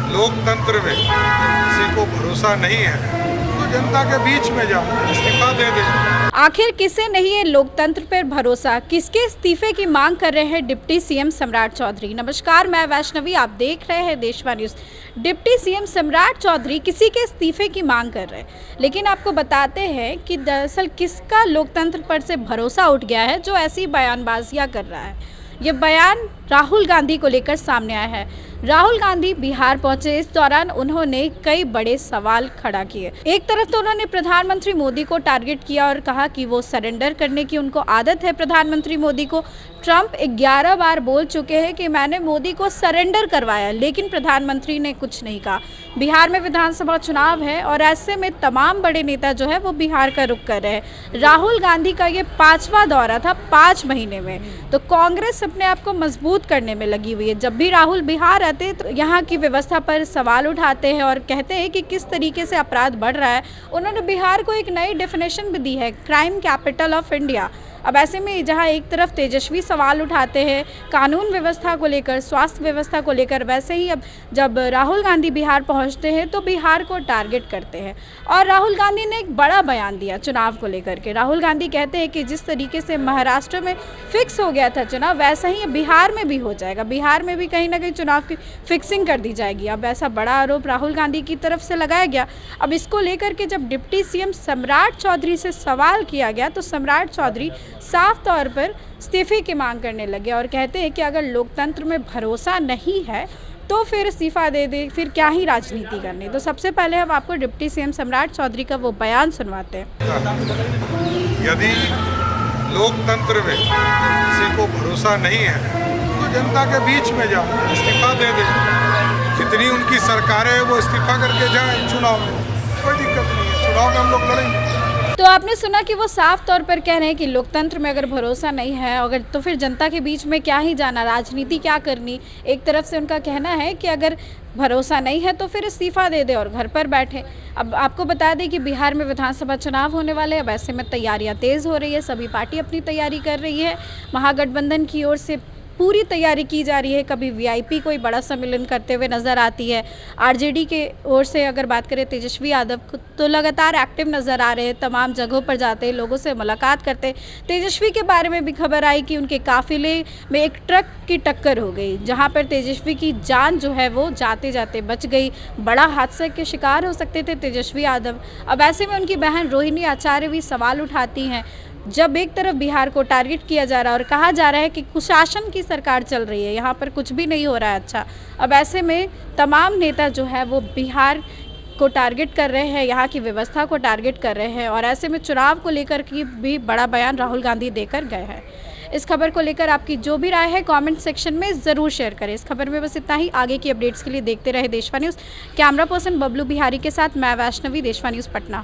लोकतंत्र में किसी को भरोसा नहीं है तो जनता के बीच में जाओ, इस्तीफा दे दे। आखिर किसे नहीं है लोकतंत्र पर भरोसा? किसके इस्तीफे की मांग कर रहे हैं डिप्टी सीएम सम्राट चौधरी? नमस्कार, मैं वैष्णवी, आप देख रहे हैं देशवा न्यूज़। डिप्टी सीएम सम्राट चौधरी किसी के इस्तीफे की मांग कर रहे हैं, लेकिन आपको बताते हैं कि दरअसल किसका लोकतंत्र पर से भरोसा उठ गया है जो ऐसी बयानबाजियां कर रहा है। ये बयान राहुल गांधी को लेकर सामने आया है। राहुल गांधी बिहार पहुंचे, इस दौरान उन्होंने कई बड़े सवाल खड़ा किए। एक तरफ तो उन्होंने प्रधानमंत्री मोदी को टारगेट किया और कहा कि वो सरेंडर करने की उनको आदत है। प्रधानमंत्री मोदी को ट्रंप 11 बार बोल चुके हैं कि मैंने मोदी को सरेंडर करवाया, लेकिन प्रधानमंत्री ने कुछ नहीं कहा। बिहार में विधानसभा चुनाव है और ऐसे में तमाम बड़े नेता जो है वो बिहार का रुख कर रहे हैं। राहुल गांधी का ये 5वां दौरा था 5 महीने में, तो कांग्रेस अपने आप को मजबूत करने में लगी हुई है। जब भी राहुल बिहार आते तो यहाँ की व्यवस्था पर सवाल उठाते हैं और कहते हैं कि किस तरीके से अपराध बढ़ रहा है। उन्होंने बिहार को एक नई डेफिनेशन भी दी है, क्राइम कैपिटल ऑफ इंडिया। अब ऐसे में जहां एक तरफ तेजस्वी सवाल उठाते हैं कानून व्यवस्था को लेकर, स्वास्थ्य व्यवस्था को लेकर, वैसे ही अब जब राहुल गांधी बिहार पहुंचते हैं तो बिहार को टारगेट करते हैं। और राहुल गांधी ने एक बड़ा बयान दिया चुनाव को लेकर के। राहुल गांधी कहते हैं कि जिस तरीके से महाराष्ट्र में फिक्स हो गया था चुनाव, वैसा ही बिहार में भी हो जाएगा। बिहार में भी कहीं ना कहीं चुनाव की फिक्सिंग कर दी जाएगी। अब ऐसा बड़ा आरोप राहुल गांधी की तरफ से लगाया गया। अब इसको लेकर के जब डिप्टी सीएम सम्राट चौधरी से सवाल किया गया तो सम्राट चौधरी साफ तौर पर इस्तीफे की मांग करने लगे और कहते हैं कि अगर लोकतंत्र में भरोसा नहीं है तो फिर इस्तीफा दे दे, फिर क्या ही राजनीति करनी। तो सबसे पहले हम आपको डिप्टी सीएम सम्राट चौधरी का वो बयान सुनवाते हैं। यदि लोकतंत्र में किसी को भरोसा नहीं है तो जनता के बीच में जाओ, इस्तीफा दे दे। जितनी उनकी सरकारें हैं वो इस्तीफा करके जाए चुनाव में, कोई दिक्कत नहीं है, चुनाव में हम लोग लड़ेंगे। तो आपने सुना कि वो साफ तौर पर कह रहे हैं कि लोकतंत्र में अगर भरोसा नहीं है अगर तो फिर जनता के बीच में क्या ही जाना, राजनीति क्या करनी। एक तरफ से उनका कहना है कि अगर भरोसा नहीं है तो फिर इस्तीफा दे दे और घर पर बैठे। अब आपको बता दें कि बिहार में विधानसभा चुनाव होने वाले हैं। अब ऐसे में तैयारियां तेज़ हो रही है, सभी पार्टी अपनी तैयारी कर रही है। महागठबंधन की ओर से पूरी तैयारी की जा रही है। कभी वीआईपी कोई बड़ा सम्मेलन करते हुए नज़र आती है। आरजेडी के ओर से अगर बात करें तेजस्वी यादव तो लगातार एक्टिव नज़र आ रहे हैं, तमाम जगहों पर जाते हैं, लोगों से मुलाकात करते हैं। तेजस्वी के बारे में भी खबर आई कि उनके काफिले में एक ट्रक की टक्कर हो गई, जहां पर तेजस्वी की जान जो है वो जाते जाते बच गई। बड़ा हादसे के शिकार हो सकते थे तेजस्वी यादव। अब ऐसे में उनकी बहन रोहिणी आचार्य भी सवाल उठाती हैं। जब एक तरफ बिहार को टारगेट किया जा रहा है और कहा जा रहा है कि कुशासन की सरकार चल रही है, यहाँ पर कुछ भी नहीं हो रहा है अच्छा। अब ऐसे में तमाम नेता जो है वो बिहार को टारगेट कर रहे हैं, यहाँ की व्यवस्था को टारगेट कर रहे हैं और ऐसे में चुनाव को लेकर की भी बड़ा बयान राहुल गांधी देकर गए हैं। इस खबर को लेकर आपकी जो भी राय है कमेंट सेक्शन में ज़रूर शेयर करें। इस खबर में बस इतना ही। आगे की अपडेट्स के लिए देखते रहे देशवा news. Camera person Bablu Bihari के साथ मैं वैष्णवी, देशवा न्यूज़ पटना।